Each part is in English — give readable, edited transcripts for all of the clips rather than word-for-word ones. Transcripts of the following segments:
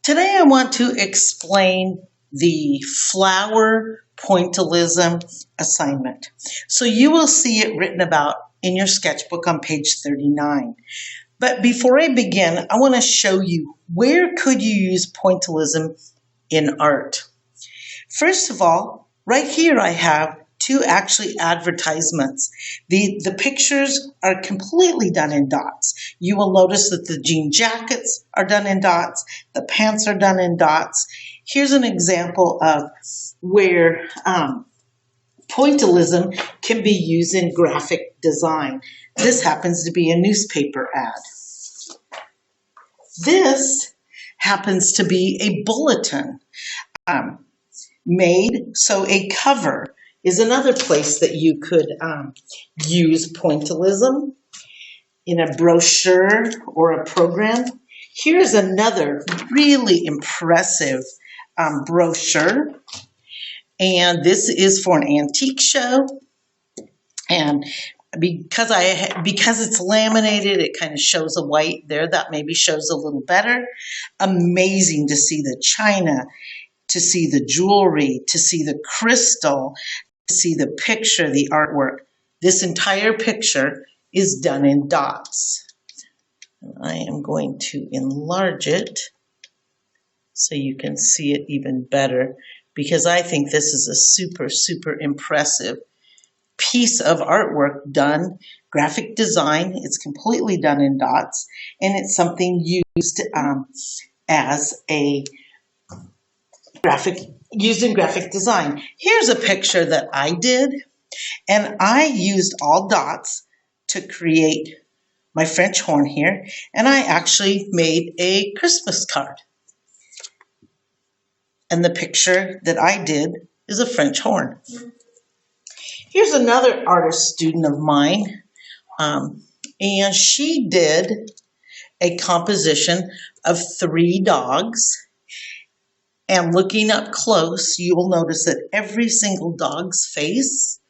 Today I want to explain the flower pointillism assignment. So you will see it written about in your sketchbook on page 39. But before I begin, I want to show you where could you use pointillism in art. First of all, right here I have two advertisements. The pictures are completely done in dots. You will notice that the jean jackets are done in dots, the pants are done in dots. Here's an example of where pointillism can be used in graphic design. This happens to be a newspaper ad. This happens to be a bulletin made, so a cover is another place that you could use pointillism in a brochure or a program. Here's another really impressive brochure, and this is for an antique show. And because it's laminated, it kind of shows a white there. That maybe shows a little better. Amazing to see the china, to see the jewelry, to see the crystal, to see the picture, the artwork. This entire picture is done in dots. I am going to enlarge it so you can see it even better, because I think this is a super, super impressive piece of artwork done, graphic design. It's completely done in dots, and it's something used as a used in graphic design. Here's a picture that I did, and I used all dots to create my French horn here, and I actually made a Christmas card. And the picture that I did is a French horn. Here's another artist student of mine, and she did a composition of 3 dogs. And looking up close, you will notice that every single dog's face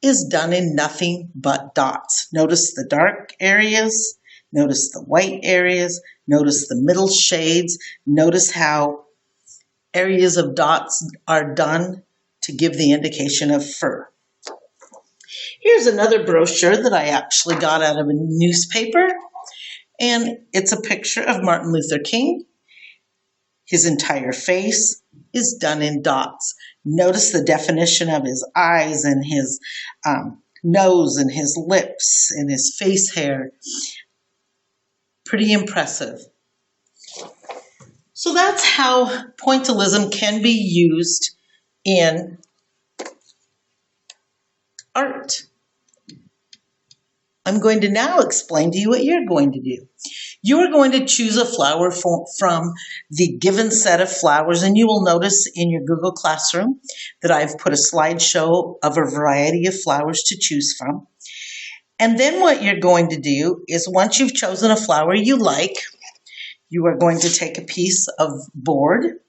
is done in nothing but dots. Notice the dark areas, notice the white areas, notice the middle shades, notice how areas of dots are done to give the indication of fur. Here's another brochure that I actually got out of a newspaper, and it's a picture of Martin Luther King. His entire face is done in dots. Notice the definition of his eyes and his nose and his lips and his face hair. Pretty impressive. So that's how pointillism can be used in art. I'm going to now explain to you what you're going to do. You are going to choose a flower from the given set of flowers, and you will notice in your Google Classroom that I've put a slideshow of a variety of flowers to choose from. And then what you're going to do is, once you've chosen a flower you like, you are going to take a piece of board,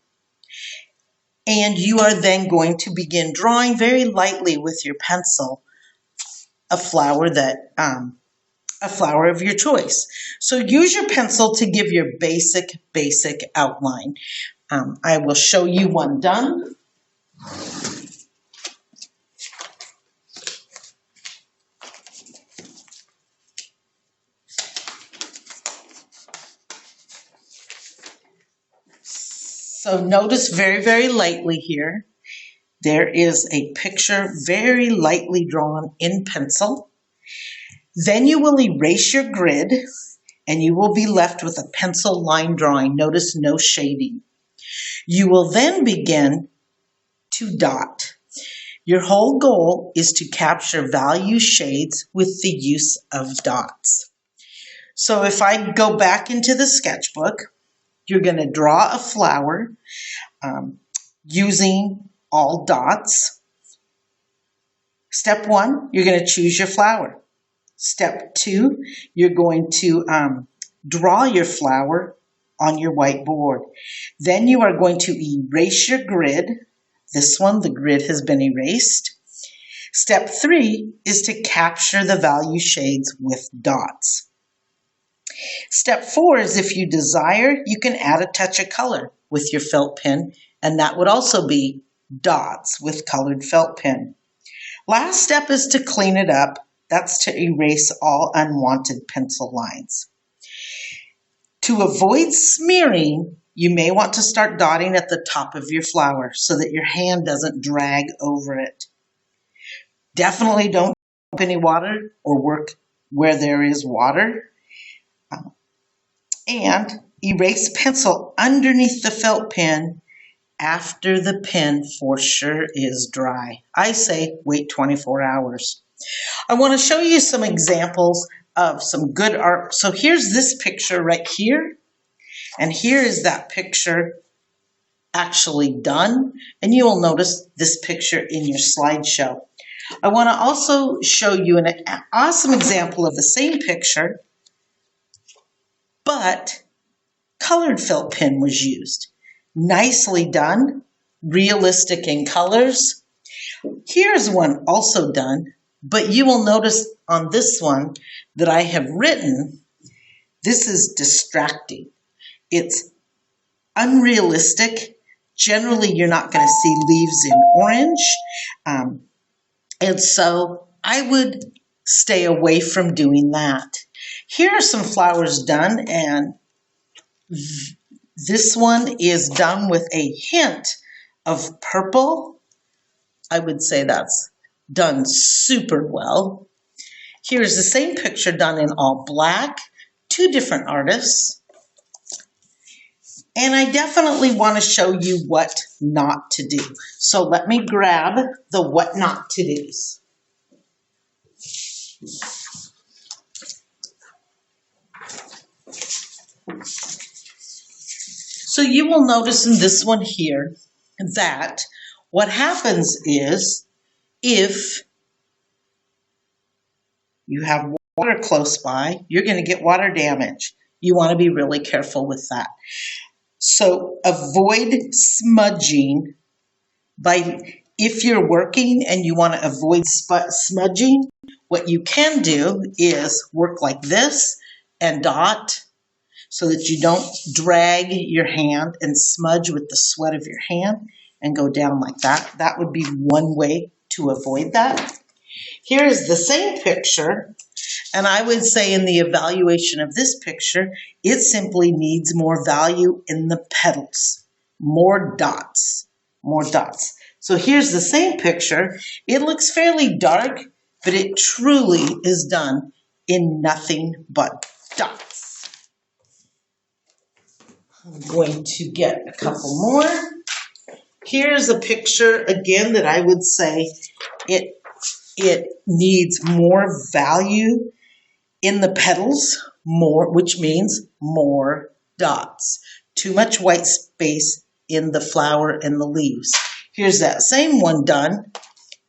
and you are then going to begin drawing very lightly with your pencil a flower of your choice. So use your pencil to give your basic outline. I will show you one done. So notice very, very lightly here, there is a picture very lightly drawn in pencil. Then you will erase your grid, and you will be left with a pencil line drawing. Notice no shading. You will then begin to dot. Your whole goal is to capture value shades with the use of dots. So if I go back into the sketchbook, you're going to draw a flower using all dots. Step 1, you're going to choose your flower. Step 2, you're going to draw your flower on your whiteboard. Then you are going to erase your grid. This one, the grid has been erased. Step 3 is to capture the value shades with dots. Step 4 is if you desire, you can add a touch of color with your felt pen, and that would also be dots with colored felt pen. Last step is to clean it up. That's to erase all unwanted pencil lines. To avoid smearing, you may want to start dotting at the top of your flower so that your hand doesn't drag over it. Definitely don't drop any water or work where there is water. And erase pencil underneath the felt pen after the pen for sure is dry. I say wait 24 hours. I want to show you some examples of some good art. So here's this picture right here. And here is that picture actually done. And you will notice this picture in your slideshow. I want to also show you an awesome example of the same picture, but colored felt pen was used. Nicely done, realistic in colors. Here's one also done, but you will notice on this one that I have written, this is distracting. It's unrealistic. Generally, you're not going to see leaves in orange. And so I would stay away from doing that. Here are some flowers done, and this one is done with a hint of purple. I would say that's done super well. Here's the same picture done in all black, two different artists. And I definitely want to show you what not to do. So let me grab the what not to do's. So you will notice in this one here that what happens is if you have water close by, you're going to get water damage. You want to be really careful with that. So avoid smudging if you're working and you want to avoid smudging, what you can do is work like this and dot so that you don't drag your hand and smudge with the sweat of your hand and go down like that. That would be one way to avoid that. Here is the same picture, and I would say in the evaluation of this picture, it simply needs more value in the petals, more dots, more dots. So here's the same picture. It looks fairly dark, but it truly is done in nothing but dots. I'm going to get a couple more. Here's a picture again that I would say it needs more value in the petals, which means more dots. Too much white space in the flower and the leaves. Here's that same one done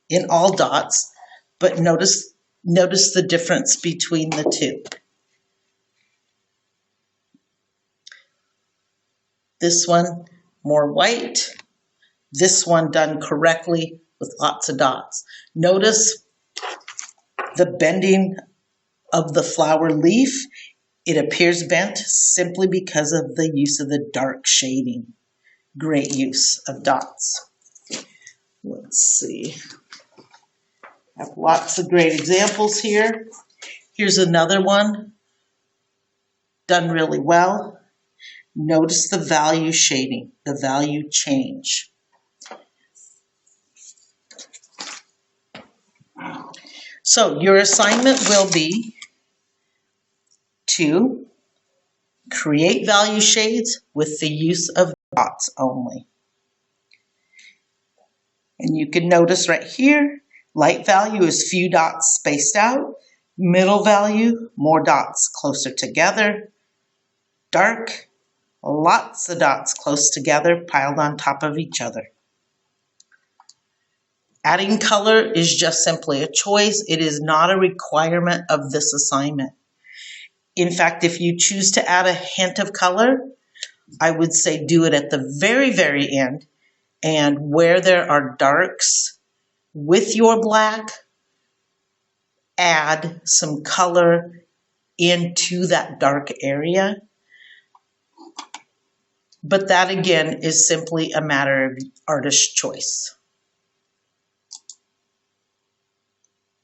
in all dots, but notice the difference between the two. This one more white, this one done correctly with lots of dots. Notice the bending of the flower leaf. It appears bent simply because of the use of the dark shading. Great use of dots. Let's see. I have lots of great examples here. Here's another one done really well. Notice the value shading, the value change. So your assignment will be to create value shades with the use of dots only. And you can notice right here, light value is few dots spaced out. Middle value, more dots closer together. Dark, lots of dots close together piled on top of each other. Adding color is just simply a choice. It is not a requirement of this assignment. In fact, if you choose to add a hint of color, I would say do it at the very, very end. And where there are darks with your black, add some color into that dark area. But that again is simply a matter of artist choice.